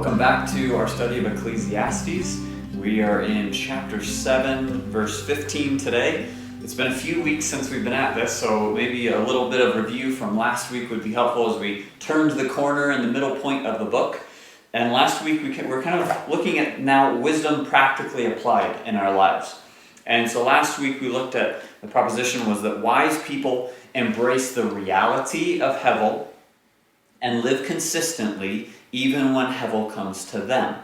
Welcome back to our study of Ecclesiastes. We are in chapter 7, verse 15 today. It's been a few weeks since we've been at this, so maybe a little bit of review from last week would be helpful as we turned the corner in the middle point of the book. And last week we're kind of looking at now wisdom practically applied in our lives. And so last week we looked at, the proposition was that wise people embrace the reality of Hevel and live consistently even when Hevel comes to them.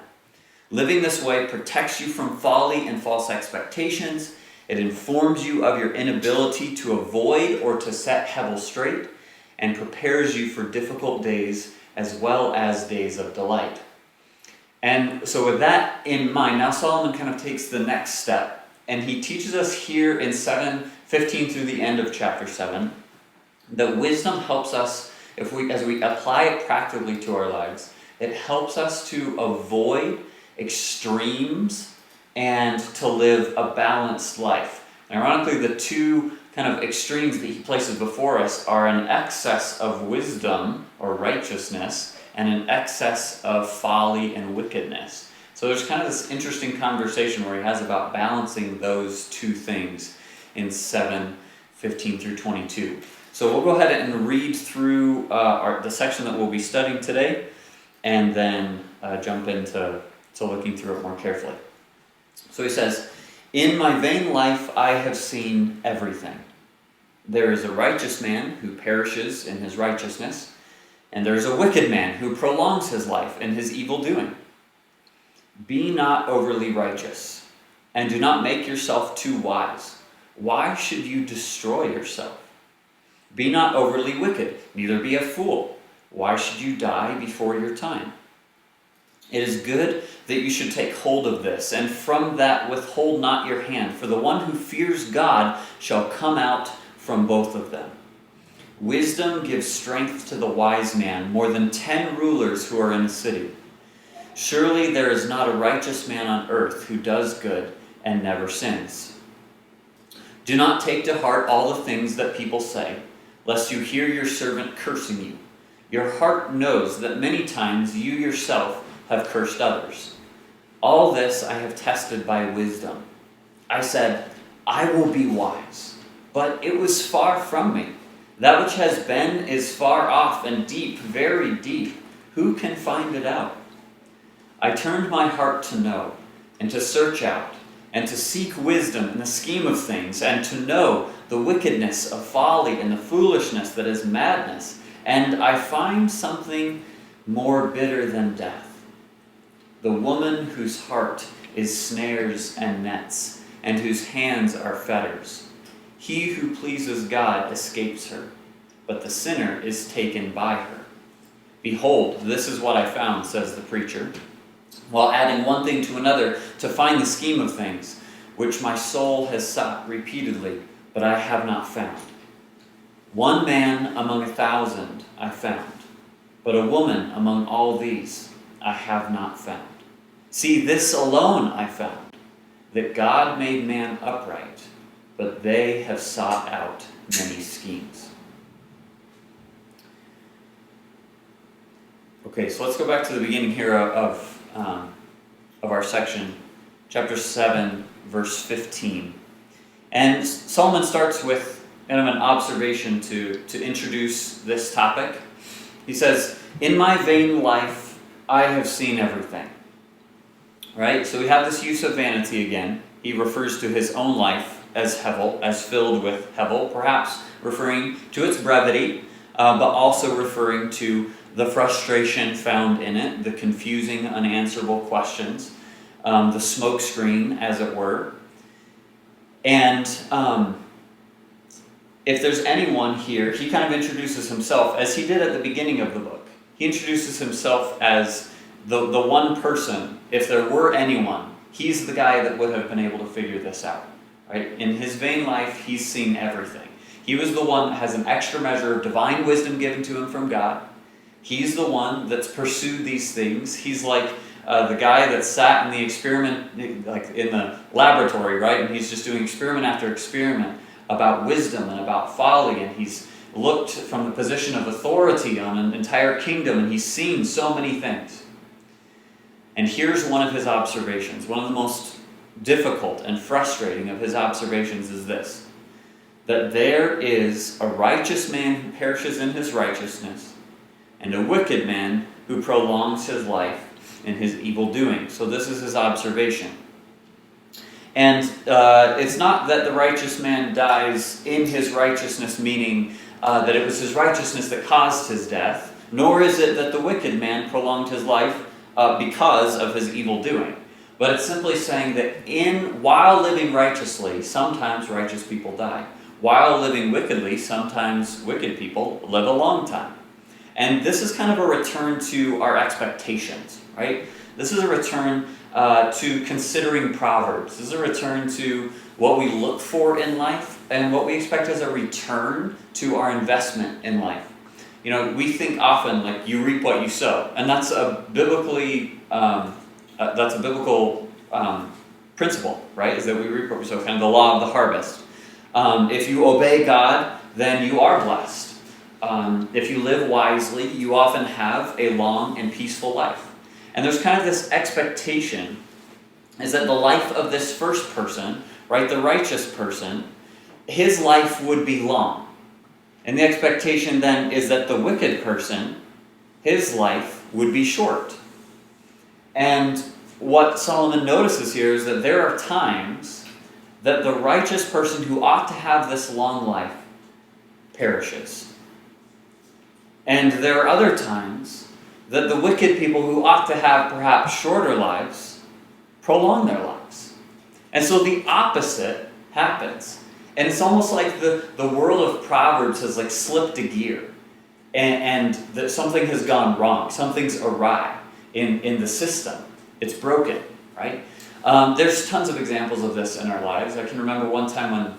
Living this way protects you from folly and false expectations. It informs you of your inability to avoid or to set Hevel straight, and prepares you for difficult days as well as days of delight. And so with that in mind, now Solomon kind of takes the next step, and he teaches us here in 7:15 through the end of chapter 7, that wisdom helps us, as we apply it practically to our lives, it helps us to avoid extremes and to live a balanced life. And ironically, the two kind of extremes that he places before us are an excess of wisdom or righteousness and an excess of folly and wickedness. So there's kind of this interesting conversation where he has about balancing those two things in 7:15 through 22. So we'll go ahead and read through the section that we'll be studying today, and then jump into looking through it more carefully. So he says, "In my vain life I have seen everything. There is a righteous man who perishes in his righteousness, and there is a wicked man who prolongs his life in his evil doing. Be not overly righteous, and do not make yourself too wise. Why should you destroy yourself? Be not overly wicked, neither be a fool. Why should you die before your time? It is good that you should take hold of this, and from that withhold not your hand, for the one who fears God shall come out from both of them. Wisdom gives strength to the wise man, more than 10 rulers who are in a city. Surely there is not a righteous man on earth who does good and never sins. Do not take to heart all the things that people say, lest you hear your servant cursing you. Your heart knows that many times you yourself have cursed others. All this I have tested by wisdom. I said, I will be wise, but it was far from me. That which has been is far off and deep, very deep. Who can find it out? I turned my heart to know, and to search out, and to seek wisdom in the scheme of things, and to know the wickedness of folly and the foolishness that is madness. And I find something more bitter than death. The woman whose heart is snares and nets, and whose hands are fetters. He who pleases God escapes her, but the sinner is taken by her. Behold, this is what I found, says the preacher, while adding one thing to another to find the scheme of things, which my soul has sought repeatedly, but I have not found. One man among 1,000 I found, but a woman among all these I have not found. See, this alone I found, that God made man upright, but they have sought out many schemes." Okay, so let's go back to the beginning here of our section, chapter 7, verse 15. And Solomon starts with kind of an observation to introduce this topic. He says, "In my vain life, I have seen everything." Right? So we have this use of vanity again. He refers to his own life as Hevel, as filled with Hevel, perhaps referring to its brevity, but also referring to the frustration found in it, the confusing, unanswerable questions, the smoke screen, as it were. And if there's anyone here, he kind of introduces himself, as he did at the beginning of the book. He introduces himself as the one person, if there were anyone, he's the guy that would have been able to figure this out. Right? In his vain life, he's seen everything. He was the one that has an extra measure of divine wisdom given to him from God. He's the one that's pursued these things. He's like the guy that sat in the experiment, like in the laboratory, right? And he's just doing experiment after experiment about wisdom and about folly, and he's looked from the position of authority on an entire kingdom, and he's seen so many things. And here's one of his observations. One of the most difficult and frustrating of his observations is this: that there is a righteous man who perishes in his righteousness, and a wicked man who prolongs his life in his evil doing. So this is his observation. And it's not that the righteous man dies in his righteousness, meaning that it was his righteousness that caused his death, nor is it that the wicked man prolonged his life because of his evil doing. But it's simply saying that while living righteously, sometimes righteous people die. While living wickedly, sometimes wicked people live a long time. And this is kind of a return to our expectations, right? This is a return to considering Proverbs. This is a return to what we look for in life and what we expect as a return to our investment in life. You know, we think often like you reap what you sow, and that's a biblical principle, right? Is that we reap what we sow, kind of the law of the harvest. If you obey God, then you are blessed. If you live wisely, you often have a long and peaceful life. And there's kind of this expectation is that the life of this first person, right, the righteous person, his life would be long. And the expectation then is that the wicked person, his life would be short. And what Solomon notices here is that there are times that the righteous person who ought to have this long life perishes. And there are other times that the wicked people who ought to have perhaps shorter lives prolong their lives. And so the opposite happens. And it's almost like the world of Proverbs has like slipped a gear. And that something has gone wrong. Something's awry in the system. It's broken, right? There's tons of examples of this in our lives. I can remember one time when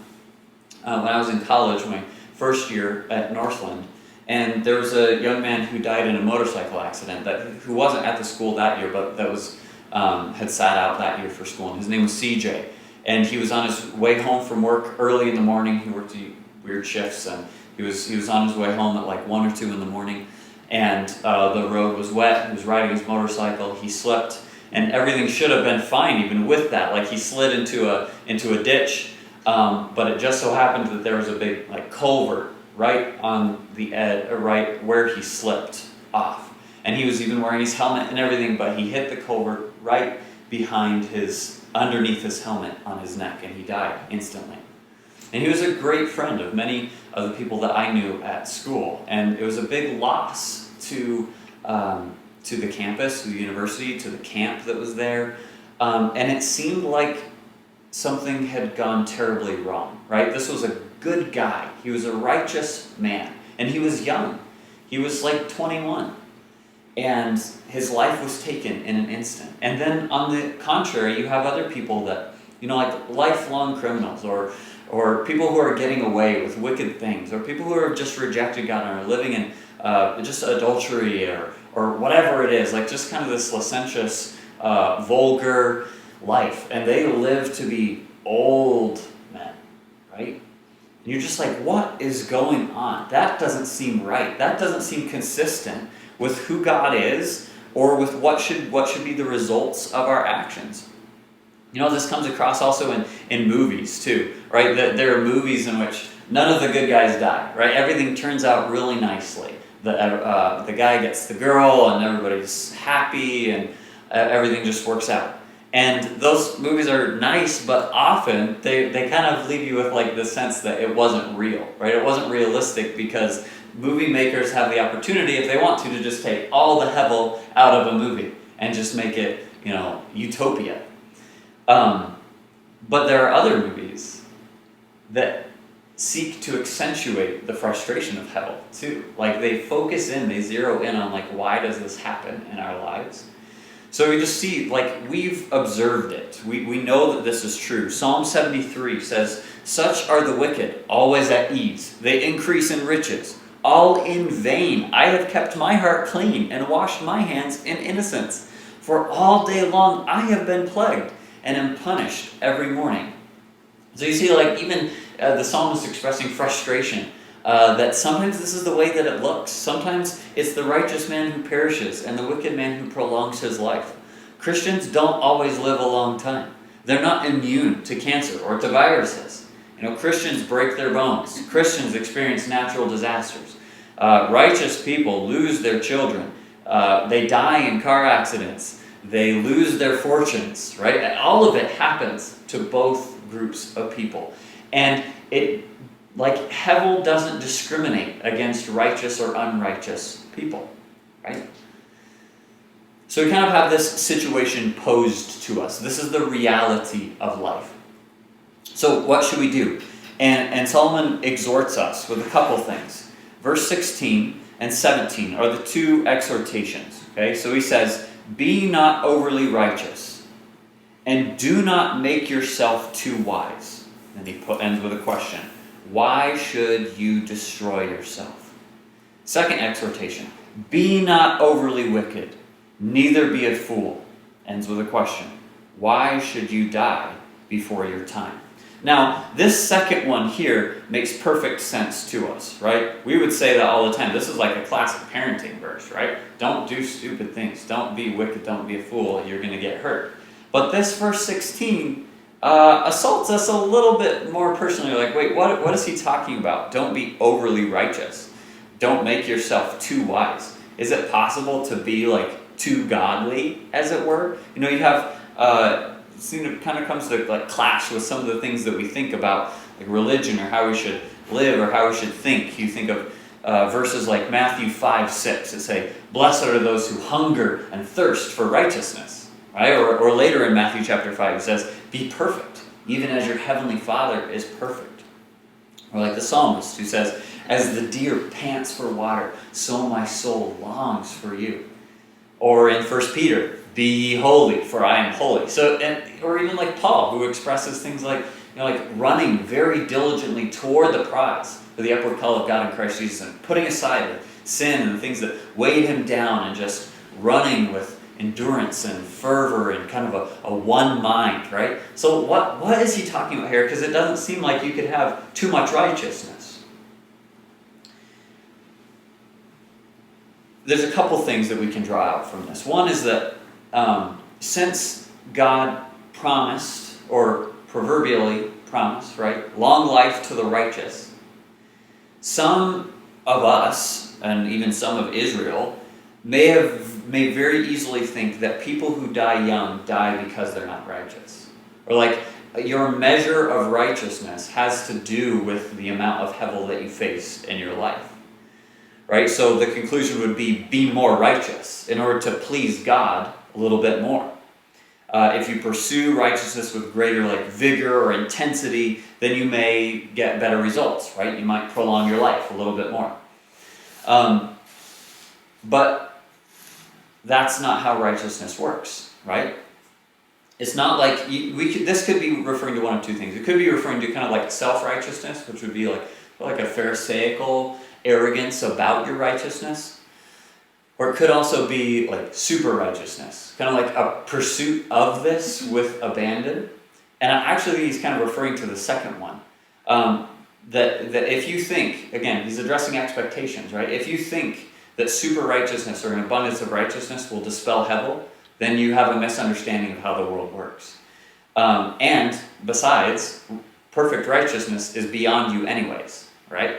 I was in college, my first year at Northland, and there was a young man who died in a motorcycle accident who wasn't at the school that year, but that had sat out that year for school. And his name was CJ. And he was on his way home from work early in the morning. He worked weird shifts, and he was on his way home at like 1 or 2 in the morning. And the road was wet. He was riding his motorcycle. He slipped, and everything should have been fine even with that. Like he slid into a ditch, but it just so happened that there was a big like culvert right on the edge, right where he slipped off. And he was even wearing his helmet and everything, but he hit the culvert right underneath his helmet on his neck, and he died instantly. And he was a great friend of many of the people that I knew at school, and it was a big loss to the campus, to the university, to the camp that was there, and it seemed like something had gone terribly wrong, right? This was a good guy. He was a righteous man, and he was young. He was like 21, and his life was taken in an instant. And then on the contrary, you have other people that, like lifelong criminals, or people who are getting away with wicked things, or people who have just rejected God and are living in just adultery or whatever it is, like just kind of this licentious, vulgar life. And they live to be old men, right? And you're just like, what is going on? That doesn't seem right. That doesn't seem consistent with who God is, or with what should be the results of our actions. This comes across also in movies too, right? That there are movies in which none of the good guys die, right? Everything turns out really nicely. The guy gets the girl, and everybody's happy, and everything just works out. And those movies are nice, but often they kind of leave you with like the sense that it wasn't real, right? It wasn't realistic, because movie makers have the opportunity, if they want to just take all the hevel out of a movie and just make it, utopia. But there are other movies that seek to accentuate the frustration of hevel too. Like they zero in on like, why does this happen in our lives? So we just see, like, we've observed it. We know that this is true. Psalm 73 says, "Such are the wicked, always at ease. They increase in riches. All in vain. I have kept my heart clean and washed my hands in innocence. For all day long I have been plagued and am punished every morning." So you see, like, even the psalmist expressing frustration that sometimes this is the way that it looks. Sometimes it's the righteous man who perishes and the wicked man who prolongs his life. Christians don't always live a long time. They're not immune to cancer or to viruses. Christians break their bones. Christians experience natural disasters. Righteous people lose their children. They die in car accidents. They lose their fortunes, right? All of it happens to both groups of people. And Hevel doesn't discriminate against righteous or unrighteous people, right? So we kind of have this situation posed to us. This is the reality of life. So what should we do? And Solomon exhorts us with a couple things. Verse 16 and 17 are the two exhortations. Okay, so he says, "Be not overly righteous, and do not make yourself too wise." And he ends with a question. Why should you destroy yourself? Second exhortation, "Be not overly wicked, neither be a fool." Ends with a question. Why should you die before your time? Now, this second one here makes perfect sense to us, right? We would say that all the time. This is like a classic parenting verse, right? Don't do stupid things. Don't be wicked. Don't be a fool. You're going to get hurt. But this verse 16 assaults us a little bit more personally. Like, wait, what is he talking about? Don't be overly righteous. Don't make yourself too wise. Is it possible to be too godly, as it were? You have it kind of comes to clash with some of the things that we think about, like religion or how we should live or how we should think. You think of verses like Matthew 5:6 that say, "Blessed are those who hunger and thirst for righteousness," right? Or later in Matthew chapter 5 it says, "Be perfect, even as your heavenly Father is perfect." Or like the psalmist who says, "As the deer pants for water, so my soul longs for you." Or in 1 Peter, "Be ye holy, for I am holy." Or even like Paul, who expresses things like running very diligently toward the prize for the upward call of God in Christ Jesus, and putting aside the sin and the things that weighed him down, and just running with endurance and fervor and kind of a one mind, right? So what is he talking about here? Because it doesn't seem like you could have too much righteousness. There's a couple things that we can draw out from this. One is that since God promised, or proverbially promised, right, long life to the righteous, some of us, and even some of Israel, may very easily think that people who die young die because they're not righteous. Or your measure of righteousness has to do with the amount of hevel that you face in your life. Right? So the conclusion would be more righteous in order to please God a little bit more. If you pursue righteousness with greater vigor or intensity, then you may get better results, right? You might prolong your life a little bit more. But that's not how righteousness works, right? It's not like this could be referring to one of two things. It could be referring to kind of self-righteousness, which would be like a pharisaical arrogance about your righteousness. Or it could also be super righteousness, kind of a pursuit of this with abandon. And actually he's kind of referring to the second one. That if you think, again, he's addressing expectations, right? If you think that super righteousness or an abundance of righteousness will dispel hevel, then you have a misunderstanding of how the world works. And besides, perfect righteousness is beyond you anyways, right?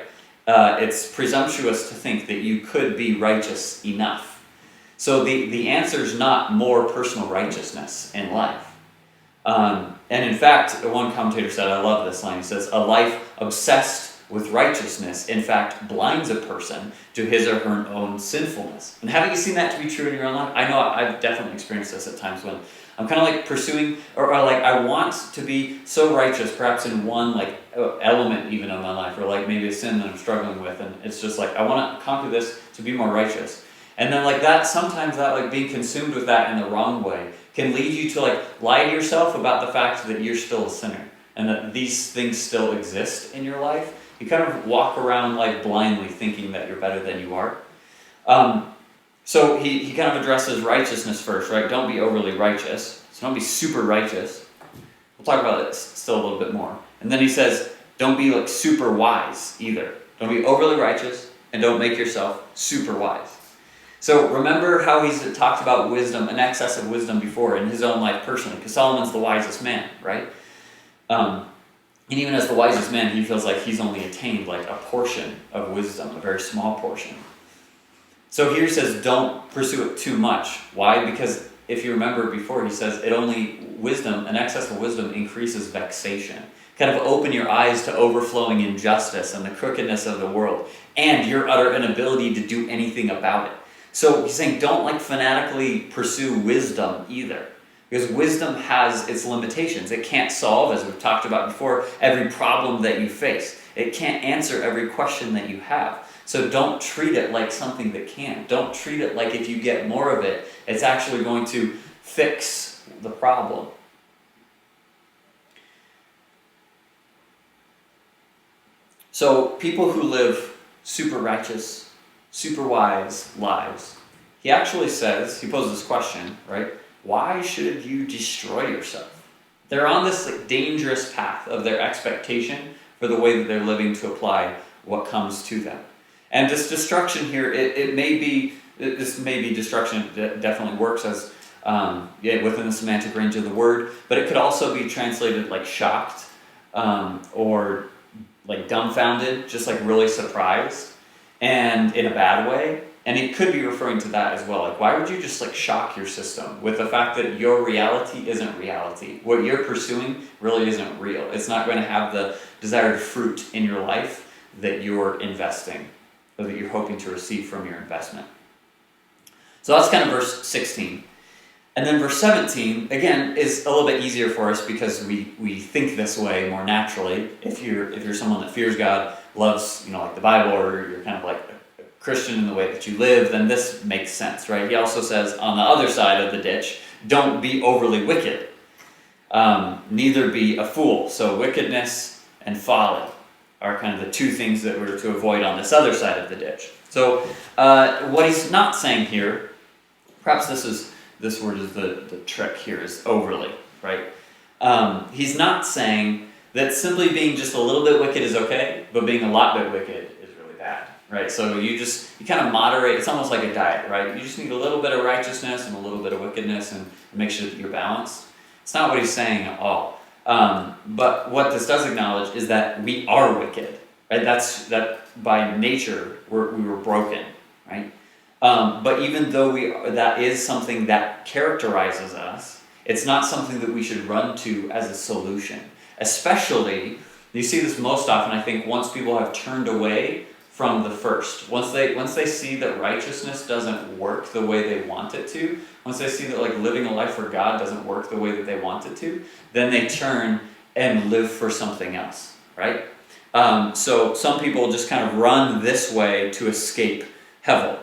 It's presumptuous to think that you could be righteous enough. So the answer is not more personal righteousness in life. And in fact, one commentator said, I love this line, he says, "A life obsessed with righteousness, in fact, blinds a person to his or her own sinfulness." And haven't you seen that to be true in your own life? I know I've definitely experienced this at times when I'm kind of pursuing, or I want to be so righteous, perhaps in one element even of my life, or maybe a sin that I'm struggling with, and it's just I want to conquer this to be more righteous. And then that, sometimes that being consumed with that in the wrong way can lead you to lie to yourself about the fact that you're still a sinner, and that these things still exist in your life. You kind of walk around blindly thinking that you're better than you are. So he kind of addresses righteousness first, right? Don't be overly righteous. So don't be super righteous. We'll talk about it still a little bit more. And then he says, don't be super wise either. Don't be overly righteous, and don't make yourself super wise. So remember how he's talked about wisdom, an excess of wisdom before in his own life personally, because Solomon's the wisest man, right? And even as the wisest man, he feels like he's only attained like a portion of wisdom, a very small portion. So here he says, don't pursue it too much. Why? Because if you remember before, he says an excess of wisdom increases vexation. Kind of open your eyes to overflowing injustice and the crookedness of the world and your utter inability to do anything about it. So he's saying don't fanatically pursue wisdom either. Because wisdom has its limitations. It can't solve, as we've talked about before, every problem that you face. It can't answer every question that you have. So don't treat it like something that can. Don't treat it like if you get more of it, it's actually going to fix the problem. So people who live super righteous, super wise lives, he poses this question, right? Why should you destroy yourself? They're on this dangerous path of their expectation for the way that they're living to apply what comes to them. And this destruction here, this may be destruction that definitely works as within the semantic range of the word, but it could also be translated like shocked or like dumbfounded, just like really surprised, and in a bad way. And it could be referring to that as well. Like, why would you just shock your system with the fact that your reality isn't reality? What you're pursuing really isn't real. It's not going to have the desired fruit in your life that you're investing, or that you're hoping to receive from your investment. So that's kind of verse 16. And then verse 17, again, is a little bit easier for us because we think this way more naturally. If you're someone that fears God, loves the Bible, or you're kind of like a Christian in the way that you live, then this makes sense, right? He also says on the other side of the ditch, don't be overly wicked. Neither be a fool. So wickedness and folly are kind of the two things that we're to avoid on this other side of the ditch. So what he's not saying here, perhaps this word is the trick here, is overly, right? He's not saying that simply being just a little bit wicked is okay, but being a lot bit wicked is really bad, right? So you kind of moderate. It's almost like a diet, right? You just need a little bit of righteousness and a little bit of wickedness and make sure that you're balanced. It's not what he's saying at all. But what this does acknowledge is that we are wicked, right? That by nature we were broken, right? But even though that is something that characterizes us, it's not something that we should run to as a solution. Especially, you see this most often, I think, once people have turned away from the first. Once they see that righteousness doesn't work the way they want it to, once they see that living a life for God doesn't work the way that they want it to, then they turn and live for something else, right? So some people just kind of run this way to escape hevel.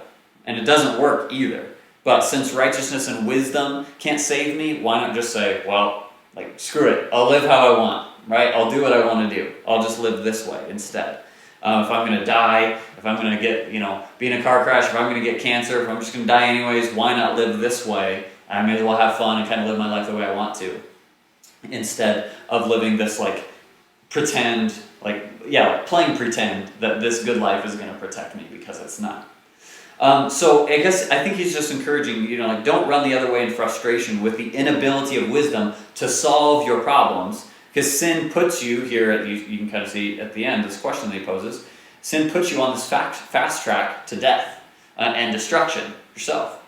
And it doesn't work either. But since righteousness and wisdom can't save me, why not just say, well, screw it. I'll live how I want, right? I'll do what I want to do. I'll just live this way instead. If I'm going to die, if I'm going to get, be in a car crash, if I'm going to get cancer, if I'm just going to die anyways, why not live this way? I may as well have fun and kind of live my life the way I want to. Instead of living this, pretend, playing pretend that this good life is going to protect me, because it's not. So I think he's just encouraging, don't run the other way in frustration with the inability of wisdom to solve your problems, because sin puts you here, you can kind of see at the end, this question that he poses, sin puts you on this fast track to death and destruction yourself.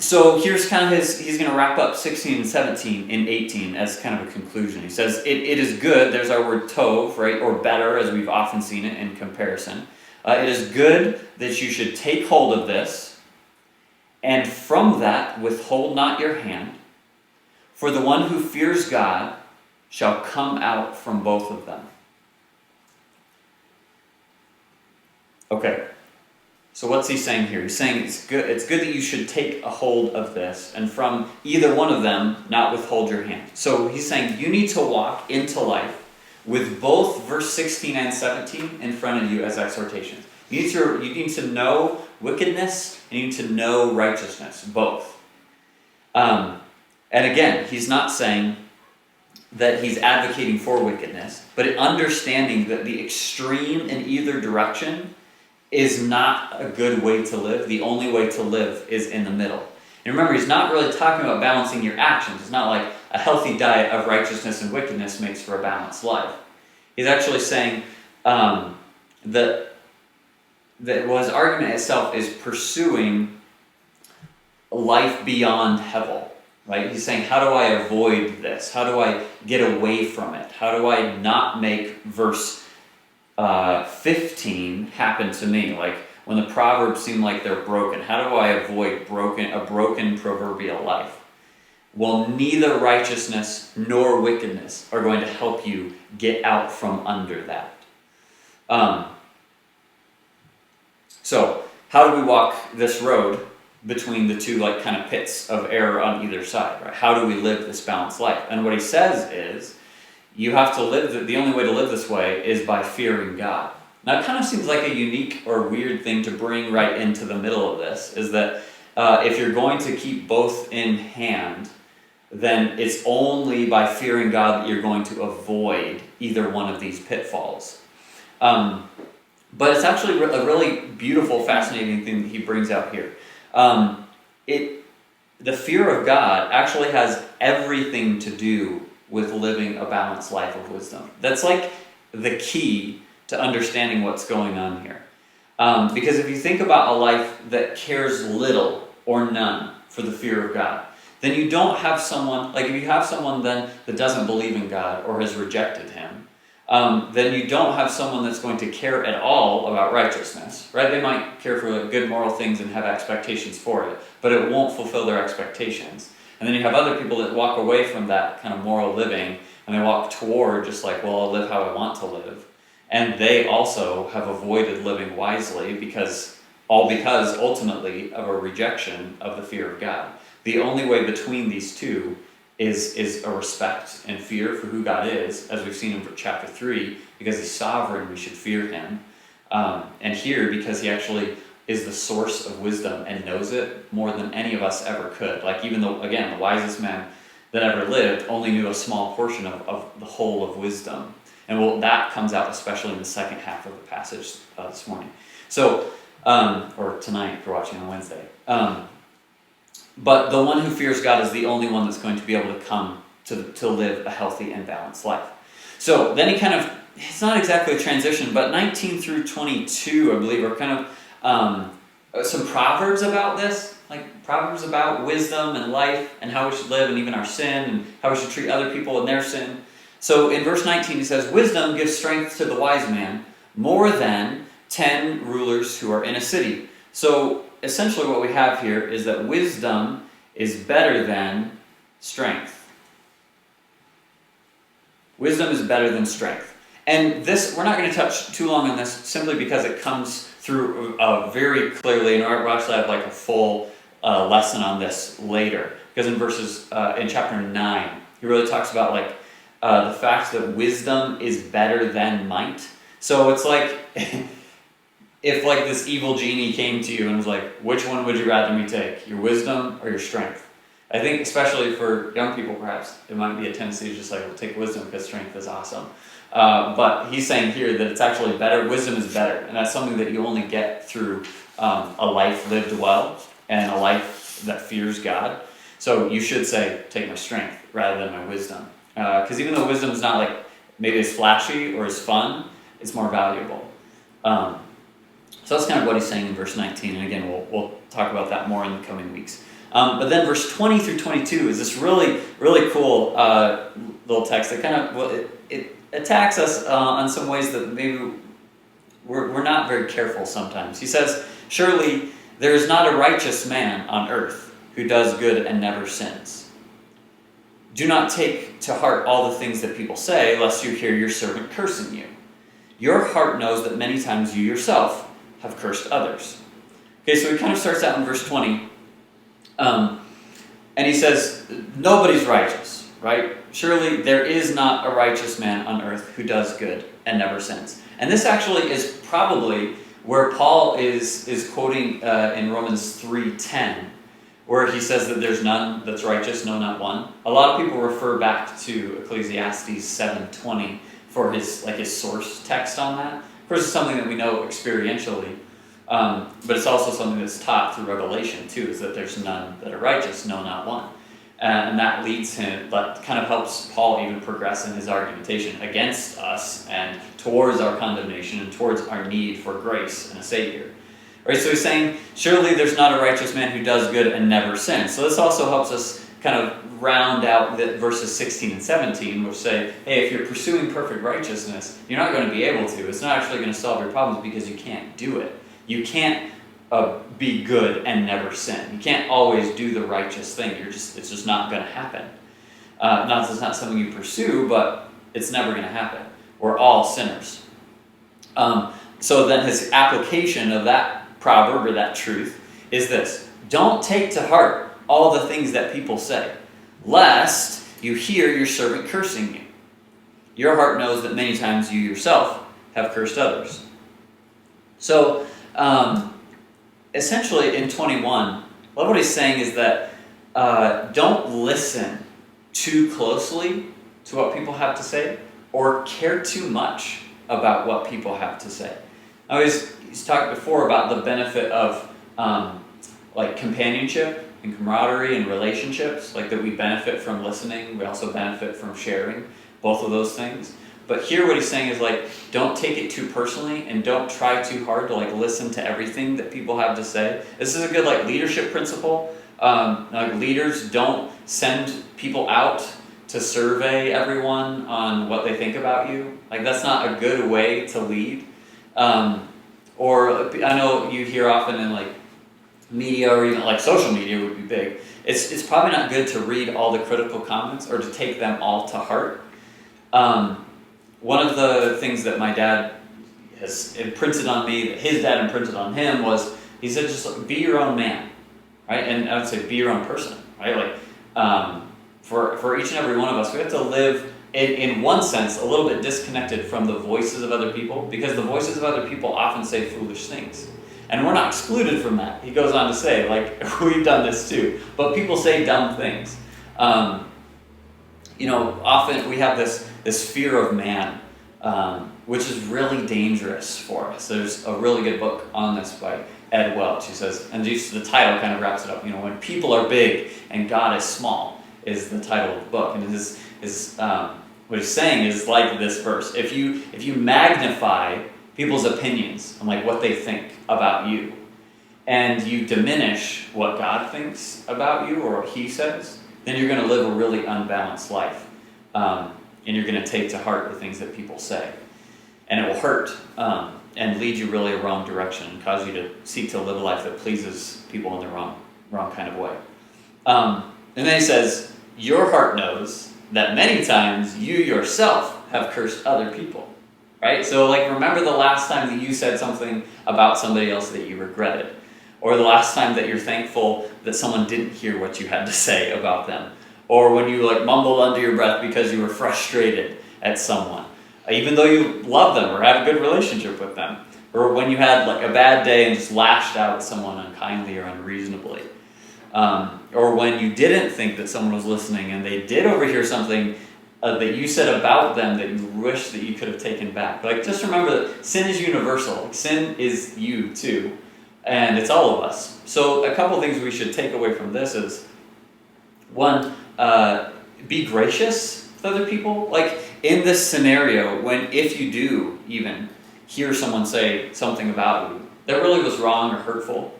So here's kind of he's going to wrap up 16 and 17 in 18 as kind of a conclusion. He says, it is good, there's our word tov, right, or better, as we've often seen it in comparison. It is good that you should take hold of this, and from that withhold not your hand, for the one who fears God shall come out from both of them. Okay, so what's he saying here? He's saying it's good that you should take a hold of this, and from either one of them not withhold your hand. So he's saying you need to walk into life with both verse 16 and 17 in front of you as exhortations. You need to know wickedness, and you need to know righteousness, both. And again, he's not saying that he's advocating for wickedness, but understanding that the extreme in either direction is not a good way to live. The only way to live is in the middle. And remember, he's not really talking about balancing your actions. It's not like a healthy diet of righteousness and wickedness makes for a balanced life. He's actually saying that his argument itself is pursuing life beyond hevel. Right? He's saying, how do I avoid this? How do I get away from it? How do I not make verse 15 happen to me? Like when the Proverbs seem like they're broken, how do I avoid a broken proverbial life? Well, neither righteousness nor wickedness are going to help you get out from under that. So, how do we walk this road between the two like kind of pits of error on either side, right? How do we live this balanced life? And what he says is, you have to live, the only way to live this way is by fearing God. Now, it kind of seems like a unique or weird thing to bring right into the middle of this, is that if you're going to keep both in hand, then it's only by fearing God that you're going to avoid either one of these pitfalls. But it's actually a really beautiful, fascinating thing that he brings out here. The fear of God actually has everything to do with living a balanced life of wisdom. That's like the key to understanding what's going on here. Because if you think about a life that cares little or none for the fear of God, then you don't have someone, like if you have someone then that doesn't believe in God or has rejected him, then you don't have someone that's going to care at all about righteousness, right? They might care for good moral things and have expectations for it, but it won't fulfill their expectations. And then you have other people that walk away from that kind of moral living, and they walk toward just like, well, I'll live how I want to live. And they also have avoided living wisely because ultimately of a rejection of the fear of God. The only way between these two is a respect and fear for who God is, as we've seen in chapter 3, because he's sovereign, we should fear him. And here, because he actually is the source of wisdom and knows it more than any of us ever could. Like even though, again, the wisest man that ever lived only knew a small portion of the whole of wisdom. And that comes out especially in the second half of the passage this morning. So, or tonight if you're watching on Wednesday. But the one who fears God is the only one that's going to be able to come to live a healthy and balanced life. So then he kind of, it's not exactly a transition, but 19 through 22, I believe, are kind of some proverbs about this, like proverbs about wisdom and life and how we should live and even our sin and how we should treat other people in their sin. So in verse 19 he says, wisdom gives strength to the wise man more than 10 rulers who are in a city. So essentially what we have here is that wisdom is better than strength. Wisdom is better than strength. And this, we're not going to touch too long on this simply because it comes through very clearly, and we'll actually have like a full lesson on this later. Because in chapter 9, he really talks about like the fact that wisdom is better than might. So it's like if like this evil genie came to you and was like, which one would you rather me take, your wisdom or your strength? I think especially for young people perhaps, it might be a tendency to just like, well, take wisdom because strength is awesome. But he's saying here that it's actually better, wisdom is better, and that's something that you only get through a life lived well and a life that fears God. So you should say, take my strength rather than my wisdom. Because even though wisdom is not like maybe as flashy or as fun, it's more valuable. So that's kind of what he's saying in verse 19, and again, we'll talk about that more in the coming weeks. But then verse 20 through 22 is this really, really cool little text that kind of, it attacks us on some ways that maybe we're not very careful sometimes. He says, surely there is not a righteous man on earth who does good and never sins. Do not take to heart all the things that people say, lest you hear your servant cursing you. Your heart knows that many times you yourself have cursed others. Okay, so he kind of starts out in verse 20, and he says, nobody's righteous, right? Surely there is not a righteous man on earth who does good and never sins. And this actually is probably where Paul is quoting in Romans 3:10, where he says that there's none that's righteous, no, not one. A lot of people refer back to Ecclesiastes 7:20 for his source text on that. Of course, it's something that we know experientially. But it's also something that's taught through Revelation too, is that there's none that are righteous, no, not one. And that leads him, that kind of helps Paul even progress in his argumentation against us and towards our condemnation and towards our need for grace and a Savior. Right, so he's saying, surely there's not a righteous man who does good and never sins. So this also helps us kind of round out the verses 16 and 17, which say, hey, if you're pursuing perfect righteousness, you're not going to be able to. It's not actually going to solve your problems because you can't do it. You can't be good and never sin. You can't always do the righteous thing. It's just not going to happen. Not that it's not something you pursue, but it's never going to happen. We're all sinners. So then his application of that proverb or that truth is this: don't take to heart all the things that people say, lest you hear your servant cursing you. Your heart knows that many times you yourself have cursed others. So, essentially in 21, what he's saying is that don't listen too closely to what people have to say or care too much about what people have to say. Now, he's talked before about the benefit of like companionship and camaraderie and relationships, like that we benefit from listening. We also benefit from sharing, both of those things. But here what he's saying is like, don't take it too personally and don't try too hard to like listen to everything that people have to say. This is a good like leadership principle. Like leaders don't send people out to survey everyone on what they think about you. Like that's not a good way to lead. Or I know you hear often in like media or even like social media would be big. It's probably not good to read all the critical comments or to take them all to heart. One of the things that my dad has imprinted on me, that his dad imprinted on him, was he said just be your own man, right? And I would say be your own person, right? Like for each and every one of us, we have to live in one sense a little bit disconnected from the voices of other people, because the voices of other people often say foolish things. And we're not excluded from that. He goes on to say, like, we've done this too, but people say dumb things. Often we have this fear of man, which is really dangerous for us. There's a really good book on this by Ed Welch. He says, and just the title kind of wraps it up. When people are big and God is small is the title of the book. And what he's saying is like this verse: if you magnify people's opinions and like what they think about you, and you diminish what God thinks about you or what He says, then you're going to live a really unbalanced life, and you're going to take to heart the things that people say, and it will hurt and lead you really a wrong direction and cause you to seek to live a life that pleases people in the wrong kind of way. And then he says, your heart knows that many times you yourself have cursed other people. Right? So like remember the last time that you said something about somebody else that you regretted, or the last time that you're thankful that someone didn't hear what you had to say about them, or when you like mumbled under your breath because you were frustrated at someone, even though you love them or have a good relationship with them, or when you had like a bad day and just lashed out at someone unkindly or unreasonably, or when you didn't think that someone was listening and they did overhear something that you said about them that you wish that you could have taken back. Like, just remember that sin is universal. Like, sin is you too, and it's all of us. So a couple things we should take away from this is, one, be gracious with other people. Like in this scenario, if you do even hear someone say something about you that really was wrong or hurtful,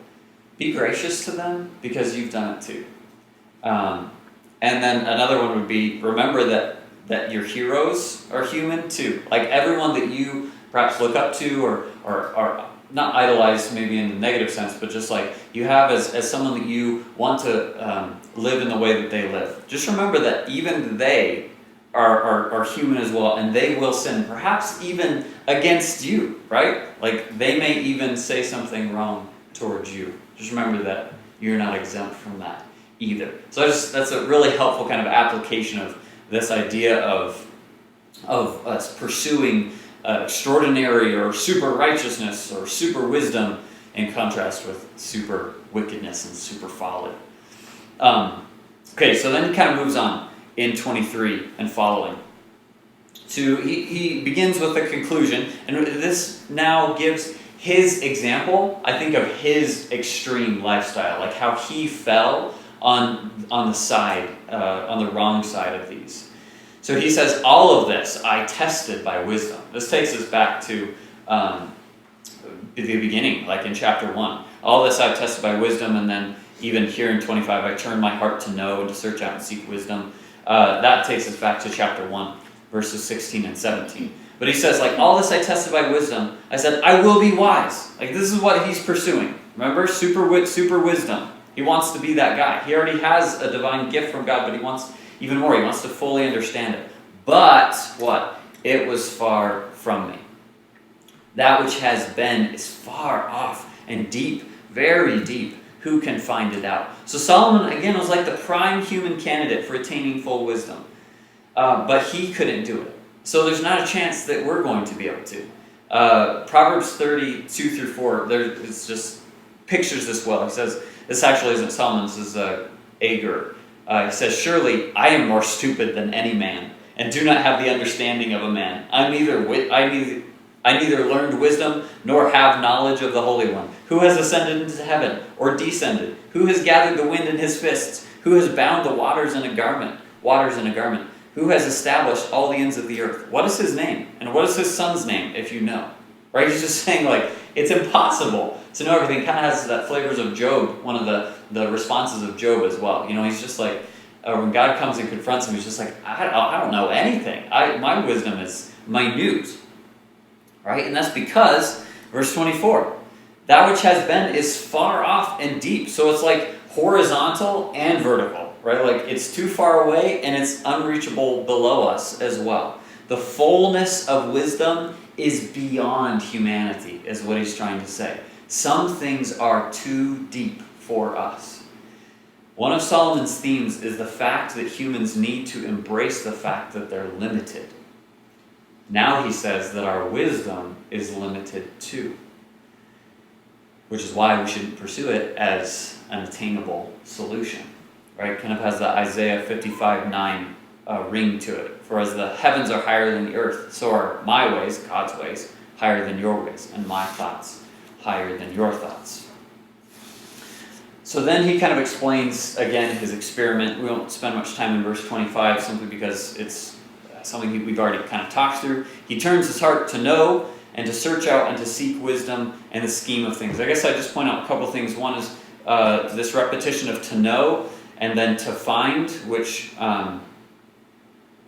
be gracious to them because you've done it too. And then another one would be, remember that your heroes are human too. Like everyone that you perhaps look up to or not idolize maybe in the negative sense, but just like you have as someone that you want to live in the way that they live. Just remember that even they are human as well, and they will sin, perhaps even against you, right? Like they may even say something wrong towards you. Just remember that you're not exempt from that either. So that's a really helpful kind of application of this idea of us pursuing extraordinary or super righteousness or super wisdom in contrast with super wickedness and super folly. Okay, so then he kind of moves on in 23 and following. He begins with a conclusion, and this now gives his example, I think of his extreme lifestyle, like how he fell on the wrong side of these. So he says, all of this I tested by wisdom. This takes us back to the beginning, like in chapter 1. All this I've tested by wisdom, and then even here in 25, I turned my heart to know and to search out and seek wisdom. That takes us back to chapter 1, verses 16 and 17. But he says, like, all this I tested by wisdom. I said, I will be wise. Like, this is what he's pursuing. Remember? Super wisdom. He wants to be that guy. He already has a divine gift from God, but he wants even more. He wants to fully understand it. But, what? It was far from me. That which has been is far off and deep, very deep. Who can find it out? So Solomon, again, was like the prime human candidate for attaining full wisdom. But he couldn't do it. So there's not a chance that we're going to be able to. Proverbs 32 through 4, it's just pictures this well. He says, this actually isn't Solomon, this is Acree. He says, surely I am more stupid than any man, and do not have the understanding of a man. I neither learned wisdom, nor have knowledge of the Holy One. Who has ascended into heaven, or descended? Who has gathered the wind in his fists? Who has bound the waters in a garment? Who has established all the ends of the earth? What is his name? And what is his son's name, if you know? Right? He's just saying, like, it's impossible to know everything. Kind of has that flavors of Job, one of the responses of Job as well. You know, he's just like, when God comes and confronts him, he's just like, I don't know anything. My wisdom is minute. Right? And that's because, verse 24, that which has been is far off and deep. So it's like horizontal and vertical. Right? Like, it's too far away and it's unreachable below us as well. The fullness of wisdom is beyond humanity, is what he's trying to say. Some things are too deep for us. One of Solomon's themes is the fact that humans need to embrace the fact that they're limited. Now he says that our wisdom is limited too, which is why we shouldn't pursue it as an attainable solution. Right? Kind of has the Isaiah 55:9 ring to it. For as the heavens are higher than the earth, so are my ways, God's ways, higher than your ways, and my thoughts higher than your thoughts. So then he kind of explains, again, his experiment. We won't spend much time in verse 25, simply because it's something we've already kind of talked through. He turns his heart to know and to search out and to seek wisdom and the scheme of things. I guess I just point out a couple things. One is this repetition of to know, and then to find, which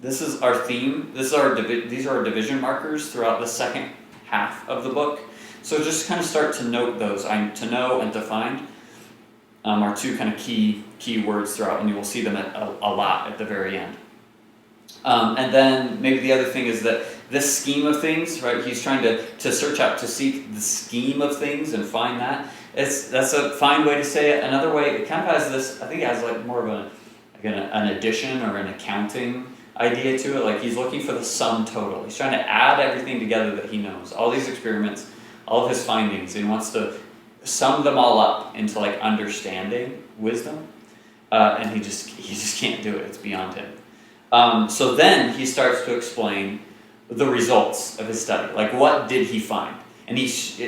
this is our theme. These are our division markers throughout the second half of the book. So just kind of start to note those. To know and to find are two kind of key words throughout, and you will see them a lot at the very end. And then maybe the other thing is that this scheme of things, right? He's trying to search out, to seek the scheme of things and find that. That's a fine way to say it. Another way, it kind of has this, I think it has like more of an addition or an accounting idea to it. Like, he's looking for the sum total. He's trying to add everything together that he knows. All these experiments, all of his findings, and he wants to sum them all up into like understanding wisdom. And he just can't do it. It's beyond him. So then he starts to explain the results of his study. Like, what did he find? And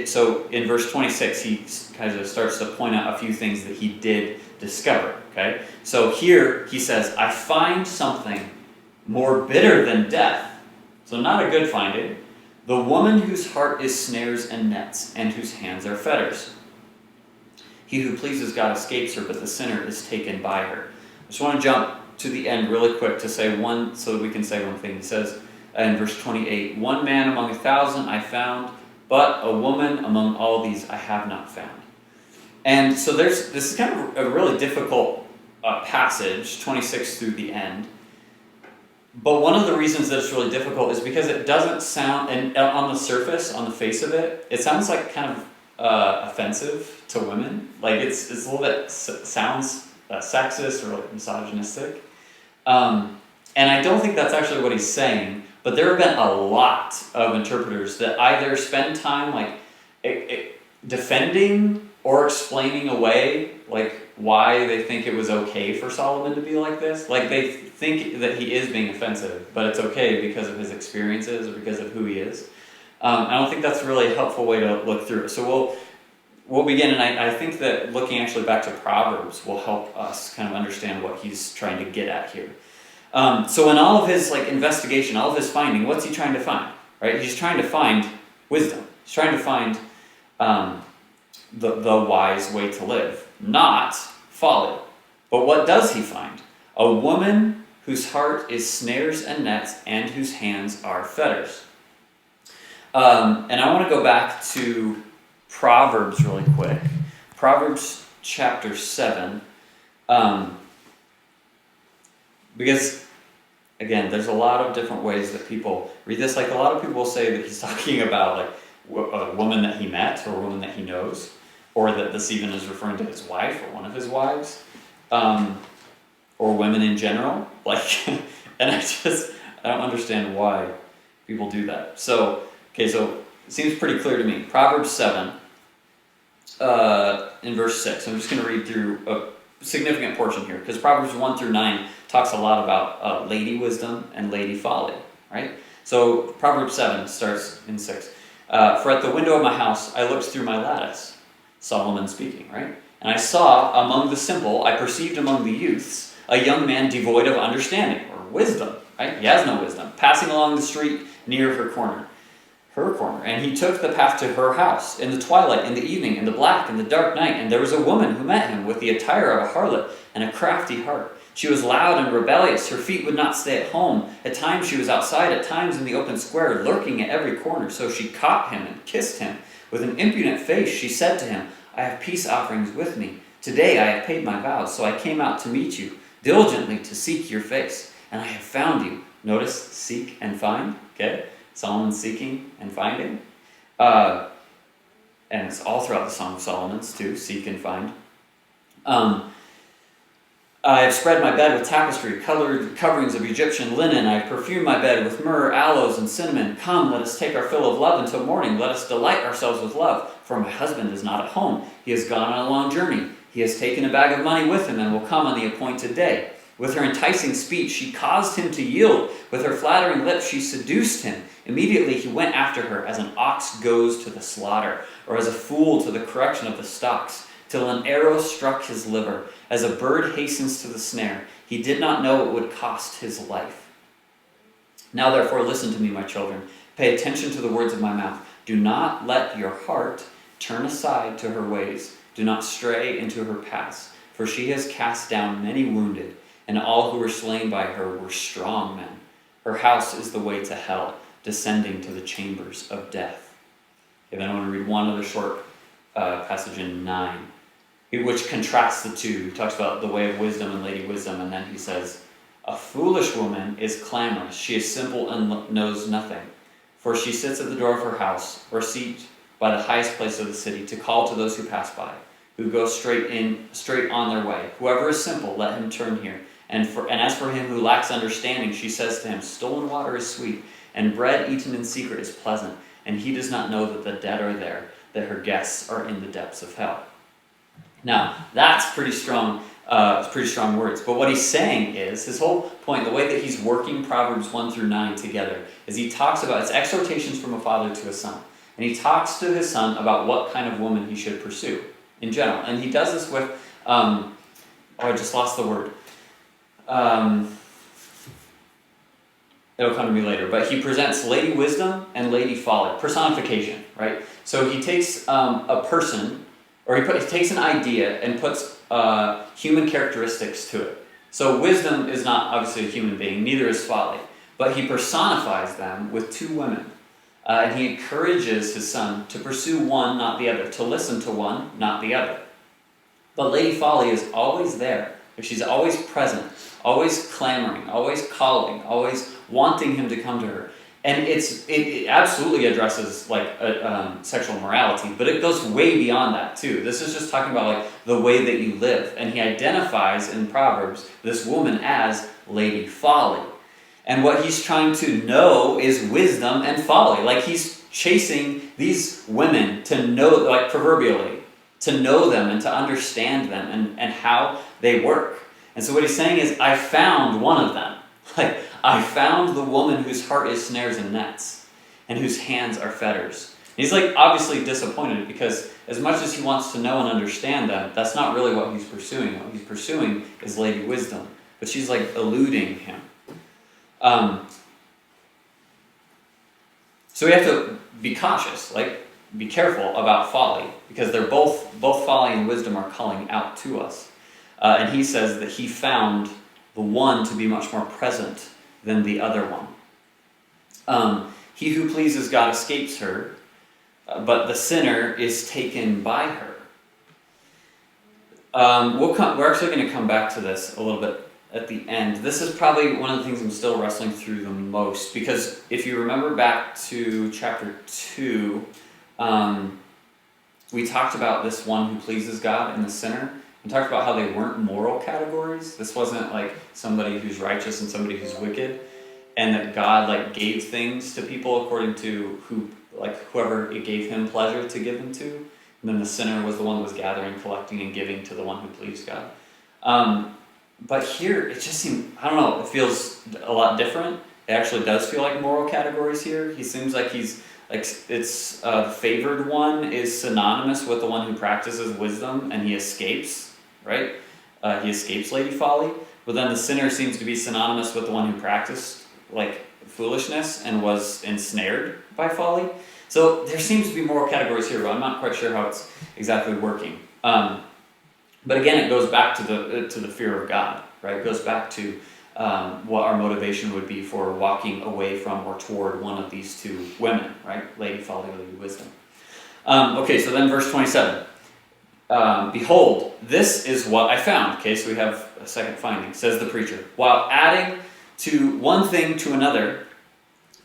so in verse 26, he kind of starts to point out a few things that he did discover. Okay, so here he says, I find something more bitter than death. So not a good finding. The woman whose heart is snares and nets, and whose hands are fetters. He who pleases God escapes her, but the sinner is taken by her. I just want to jump to the end really quick to say one, so that we can say one thing. He says in verse 28, one man among 1,000 I found, but a woman among all these I have not found. And so this is kind of a really difficult passage, 26 through the end. But one of the reasons that it's really difficult is because it doesn't sound, and on the surface, on the face of it, it sounds like kind of offensive to women. Like it's a little bit sounds sexist or like misogynistic. And I don't think that's actually what he's saying. But there have been a lot of interpreters that either spend time like defending or explaining away like why they think it was okay for Solomon to be like this. Like they think that he is being offensive, but it's okay because of his experiences or because of who he is. I don't think that's a really helpful way to look through it. So we'll begin, and I think that looking actually back to Proverbs will help us kind of understand what he's trying to get at here. So in all of his investigation, all of his finding, what's he trying to find? Right? He's trying to find wisdom. He's trying to find the wise way to live, not folly. But what does he find? A woman whose heart is snares and nets, and whose hands are fetters. And I want to go back to Proverbs really quick. Proverbs chapter 7. Because, again, there's a lot of different ways that people read this. Like, a lot of people will say that he's talking about, like, a woman that he met, or a woman that he knows, or that this even is referring to his wife, or one of his wives, or women in general. Like, and I don't understand why people do that. So it seems pretty clear to me. Proverbs 7, in verse 6. I'm just going to read through a significant portion here, because Proverbs 1 through 9 talks a lot about lady wisdom and lady folly, right? So Proverbs 7 starts in 6. For at the window of my house I looked through my lattice, Solomon speaking, right? And I saw among the simple, I perceived among the youths, a young man devoid of understanding, or wisdom, right? He has no wisdom, passing along the street near her corner. And he took the path to her house, in the twilight, in the evening, in the black, in the dark night. And there was a woman who met him with the attire of a harlot and a crafty heart. She was loud and rebellious. Her feet would not stay at home. At times she was outside, at times in the open square, lurking at every corner. So she caught him and kissed him. With an impudent face she said to him, I have peace offerings with me. Today I have paid my vows, so I came out to meet you, diligently to seek your face. And I have found you. Notice, seek and find, okay? Solomon's seeking and finding. And it's all throughout the Song of Solomon's too, seek and find. I have spread my bed with tapestry, colored coverings of Egyptian linen. I have perfumed my bed with myrrh, aloes, and cinnamon. Come, let us take our fill of love until morning. Let us delight ourselves with love. For my husband is not at home. He has gone on a long journey. He has taken a bag of money with him and will come on the appointed day. With her enticing speech, she caused him to yield. With her flattering lips, she seduced him. Immediately he went after her as an ox goes to the slaughter, or as a fool to the correction of the stocks, till an arrow struck his liver. As a bird hastens to the snare, he did not know it would cost his life. Now therefore listen to me, my children. Pay attention to the words of my mouth. Do not let your heart turn aside to her ways. Do not stray into her paths. For she has cast down many wounded, and all who were slain by her were strong men. Her house is the way to hell, descending to the chambers of death. Okay, then I want to read one other short passage in 9, which contrasts the two. He talks about the way of wisdom and lady wisdom, and then he says, a foolish woman is clamorous. She is simple and knows nothing. For she sits at the door of her house, or seat by the highest place of the city, to call to those who pass by, who go straight on their way. Whoever is simple, let him turn here. And as for him who lacks understanding, she says to him, stolen water is sweet, and bread eaten in secret is pleasant. And he does not know that the dead are there, that her guests are in the depths of hell. Now, that's pretty strong words. But what he's saying is, his whole point, the way that he's working Proverbs 1 through 9 together, is he talks about, it's exhortations from a father to a son. And he talks to his son about what kind of woman he should pursue in general. And he does this with, I just lost the word. It'll come to me later. But he presents lady wisdom and lady folly. Personification, right? So he takes a person, or he takes an idea and puts human characteristics to it. So wisdom is not obviously a human being, neither is folly. But he personifies them with two women. And he encourages his son to pursue one, not the other, to listen to one, not the other. But Lady Folly is always there. She's always present, always clamoring, always calling, always wanting him to come to her. And it absolutely addresses sexual morality, but it goes way beyond that too. This is just talking about the way that you live. And he identifies in Proverbs this woman as Lady Folly. And what he's trying to know is wisdom and folly. He's chasing these women to know, proverbially, to know them and to understand them and how they work. And so what he's saying is, I found one of them. I found the woman whose heart is snares and nets. and whose hands are fetters. And he's like obviously disappointed because as much as he wants to know and understand that, that's not really what he's pursuing. What he's pursuing is Lady Wisdom, but she's like eluding him. So we have to be cautious, like be careful about folly, because they're both folly and wisdom are calling out to us. And he says that he found the one to be much more present than the other one. He who pleases God escapes her, but the sinner is taken by her. We're actually going to come back to this a little bit at the end. This is probably one of the things I'm still wrestling through the most, because if you remember back to chapter 2, we talked about this one who pleases God and the sinner. We talked about how they weren't moral categories. This wasn't like somebody who's righteous and somebody who's wicked, and that God like gave things to people according to whoever it gave him pleasure to give them to. And then the sinner was the one that was gathering, collecting, and giving to the one who pleased God. But here, it just seems, I don't know, it feels a lot different. It actually does feel like moral categories here. He seems like he's, like, it's the favored one is synonymous with the one who practices wisdom, and he escapes, right? He escapes Lady Folly. But then the sinner seems to be synonymous with the one who practiced, like, foolishness and was ensnared by folly. So there seems to be moral categories here, but I'm not quite sure how it's exactly working. But again, it goes back to the fear of God, right? It goes back to what our motivation would be for walking away from or toward one of these two women, right? Lady Folly, Lady Wisdom. Okay, so then verse 27. Behold, this is what I found. Okay, so we have a second finding, says the preacher. While adding to one thing to another,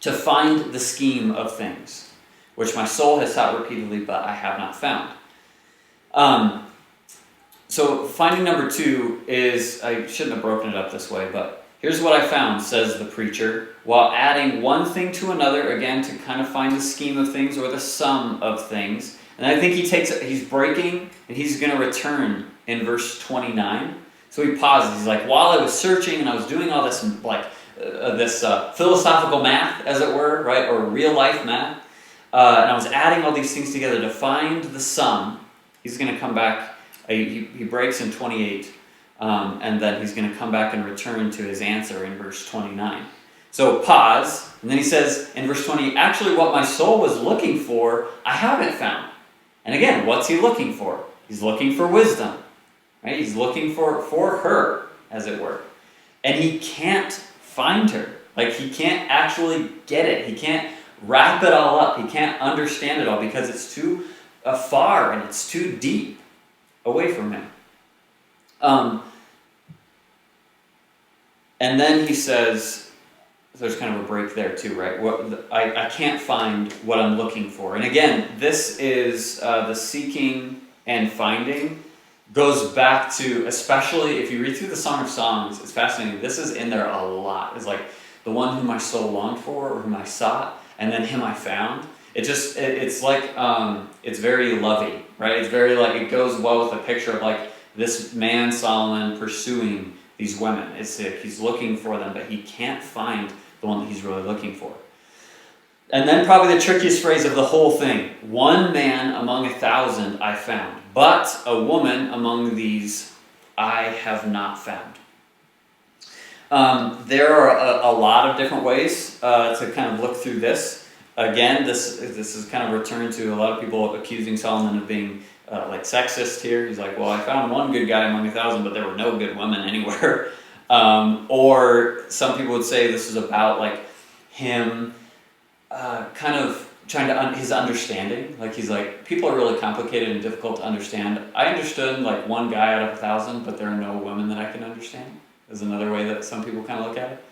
to find the scheme of things, which my soul has sought repeatedly, but I have not found. So finding number 2 is, I shouldn't have broken it up this way, but here's what I found, says the preacher, while adding one thing to another, again, to kind of find the scheme of things or the sum of things. And I think he's breaking, and he's going to return in verse 29. So he pauses. He's like, while I was searching and I was doing all this, like, philosophical math, as it were, right, or real-life math, and I was adding all these things together to find the sum, he's going to come back. He breaks in 28, and then he's going to come back and return to his answer in verse 29. So pause, and then he says in verse 20, actually what my soul was looking for, I haven't found. And again, what's he looking for? He's looking for wisdom, right? He's looking for her, as it were. And he can't find her. Like, he can't actually get it. He can't wrap it all up. He can't understand it all because it's too far and it's too deep away from him. And then he says, there's kind of a break there too, right? I can't find what I'm looking for. And again, this is the seeking and finding goes back to, especially if you read through the Song of Songs, it's fascinating. This is in there a lot. It's like the one whom my soul longed for or whom I sought, and then him I found. It's like, it's very lovey, right? It's very like, it goes well with the picture of like this man, Solomon, pursuing these women. It's like he's looking for them, but he can't find the one that he's really looking for. And then probably the trickiest phrase of the whole thing, one man among 1,000 I found, but a woman among these I have not found. There are a lot of different ways to kind of look through this. Again, this is kind of returned to a lot of people accusing Solomon of being like sexist here. He's like, well, I found one good guy among 1,000, but there were no good women anywhere. Or some people would say this is about like him kind of trying to, his understanding. Like he's like, people are really complicated and difficult to understand. I understood like one guy out of 1,000, but there are no women that I can understand. Is another way that some people kind of look at it.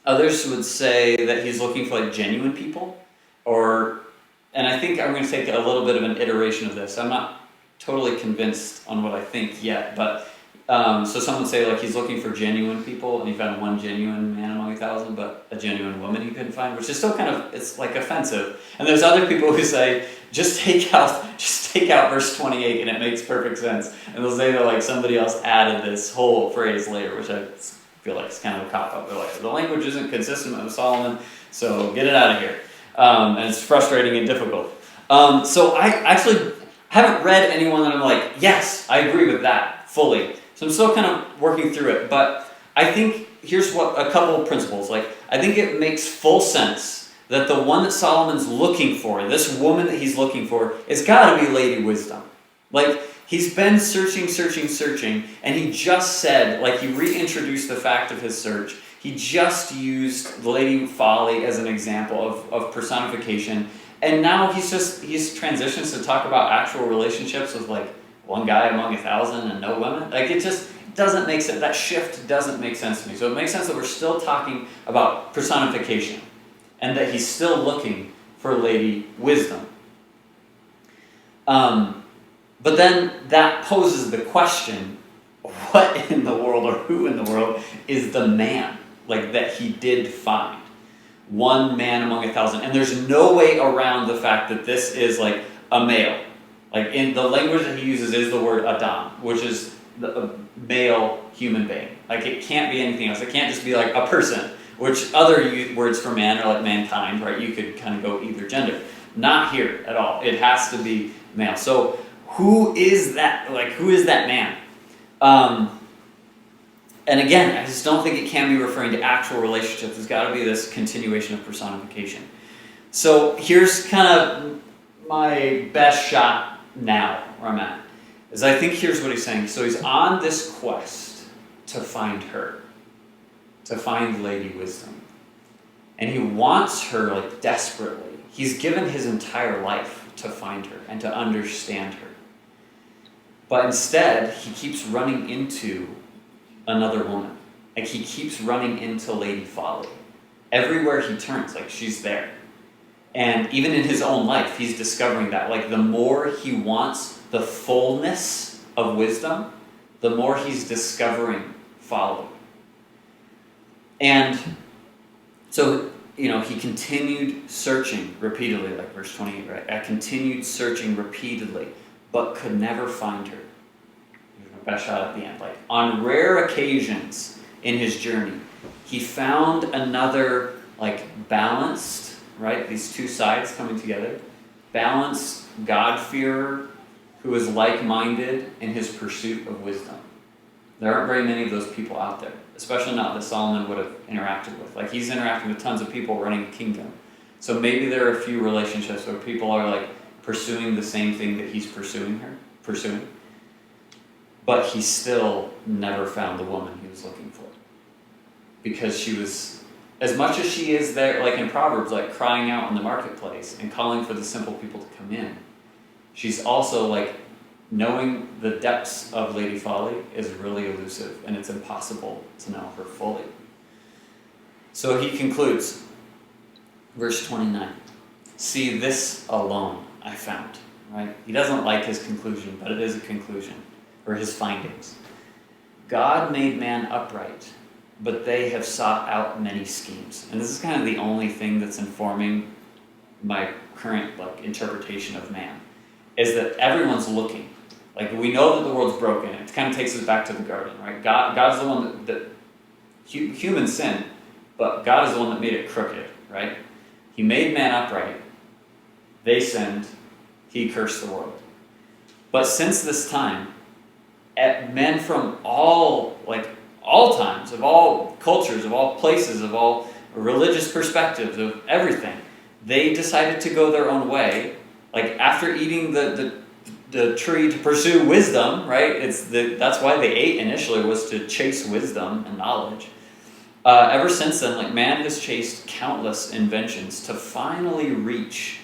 Others would say that he's looking for like genuine people, and I think I'm going to take a little bit of an iteration of this. I'm not totally convinced on what I think yet, but so some would say like he's looking for genuine people, and he found one genuine man among 1,000, but a genuine woman he couldn't find, which is still kind of, it's like offensive. And there's other people who say just take out verse 28 and it makes perfect sense. And they'll say that like somebody else added this whole phrase later, which I feel like it's kind of a cop-out. They're like, the language isn't consistent with Solomon, so get it out of here. And it's frustrating and difficult. So I actually haven't read anyone that I'm like, yes, I agree with that fully. So I'm still kind of working through it. But I think here's a couple of principles. Like, I think it makes full sense that the one that Solomon's looking for, this woman that he's looking for, is got to be Lady Wisdom. Like, he's been searching, and he just said, like, he reintroduced the fact of his search. He just used Lady Folly as an example of personification. And now he's transitions to talk about actual relationships with, like, one guy among 1,000 and no women. Like, it just doesn't make sense. That shift doesn't make sense to me. So it makes sense that we're still talking about personification and that he's still looking for Lady Wisdom. But then that poses the question, what in the world, or who in the world, is the man, like, that he did find? One man among 1,000. And there's no way around the fact that this is, like, a male. Like, in the language that he uses is the word Adam, which is a male human being. Like, it can't be anything else. It can't just be, like, a person, which other words for man are, like, mankind, right? You could kind of go either gender. Not here at all. It has to be male. So who is that? Like, who is that man? And again, I just don't think it can be referring to actual relationships. There's got to be this continuation of personification. So here's kind of my best shot now, where I'm at, is I think here's what he's saying. So he's on this quest to find her, to find Lady Wisdom. And he wants her, like, desperately. He's given his entire life to find her and to understand her. But instead, he keeps running into another woman. Like, he keeps running into Lady Folly. Everywhere he turns, like, she's there. And even in his own life, he's discovering that. Like, the more he wants the fullness of wisdom, the more he's discovering folly. And so, he continued searching repeatedly, like verse 28, right? I continued searching repeatedly, but could never find her. Best shot at the end. Like, on rare occasions in his journey, he found another, like, balanced, right? These two sides coming together. Balanced God-fearer who is like-minded in his pursuit of wisdom. There aren't very many of those people out there, especially not that Solomon would have interacted with. Like, he's interacting with tons of people running a kingdom. So maybe there are a few relationships where people are, like, pursuing the same thing that he's pursuing. But he still never found the woman he was looking for. Because she was, as much as she is there, like in Proverbs, like crying out in the marketplace and calling for the simple people to come in, she's also, like, knowing the depths of Lady Folly is really elusive, and it's impossible to know her fully. So he concludes, verse 29, see, this alone I found, right? He doesn't like his conclusion, but it is a conclusion, or his findings. God made man upright, but they have sought out many schemes. And this is kind of the only thing that's informing my current, like, interpretation of man, is that everyone's looking. Like, we know that the world's broken. It kind of takes us back to the garden, right? God's the one that humans sin, but God is the one that made it crooked, right? He made man upright. They sinned. He cursed the world. But since this time, men from all times, of all cultures, of all places, of all religious perspectives, of everything, they decided to go their own way. Like, after eating the tree to pursue wisdom, right? That's why they ate initially, was to chase wisdom and knowledge. Ever since then, like, man has chased countless inventions to finally reach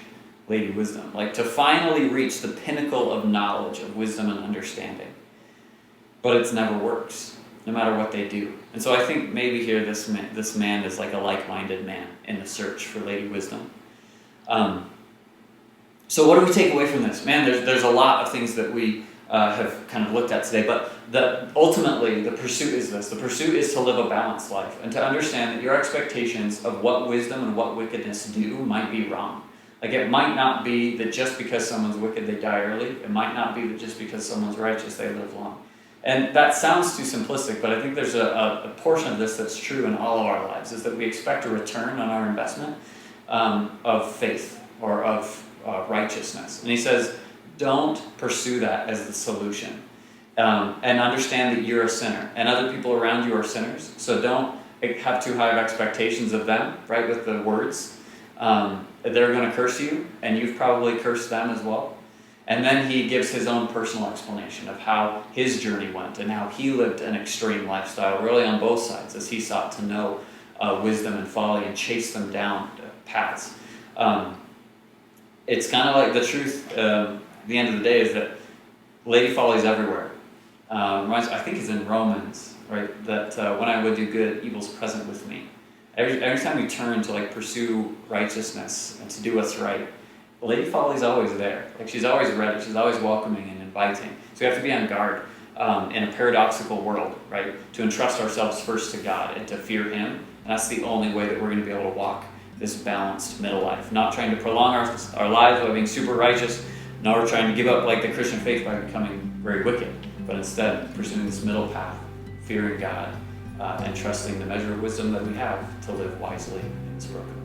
Lady Wisdom, like to finally reach the pinnacle of knowledge, of wisdom and understanding. But it never works, no matter what they do. And so I think maybe here this man is like a like-minded man in the search for Lady Wisdom. So what do we take away from this? Man, there's a lot of things that we have kind of looked at today, but ultimately the pursuit is this. The pursuit is to live a balanced life and to understand that your expectations of what wisdom and what wickedness do might be wrong. Like, it might not be that just because someone's wicked they die early. It might not be that just because someone's righteous they live long. And that sounds too simplistic, but I think there's a portion of this that's true in all of our lives, is that we expect a return on our investment of faith or of righteousness. And he says, don't pursue that as the solution. And understand that you're a sinner, and other people around you are sinners. So don't have too high of expectations of them, right, with the words. They're going to curse you, and you've probably cursed them as well. And then he gives his own personal explanation of how his journey went and how he lived an extreme lifestyle, really on both sides, as he sought to know wisdom and folly and chase them down paths. It's kind of like the truth, the end of the day, is that lady folly is everywhere. I think it's in Romans, right, that when I would do good, evil's present with me. Every time we turn to pursue righteousness and to do what's right, lady folly's always there. She's always ready. She's always welcoming and inviting. So we have to be on guard in a paradoxical world, right? To entrust ourselves first to God and to fear Him. And that's the only way that we're going to be able to walk this balanced middle life. Not trying to prolong our lives by being super righteous, nor trying to give up the Christian faith by becoming very wicked, but instead pursuing this middle path, fearing God, and trusting the measure of wisdom that we have to live wisely in this broken world.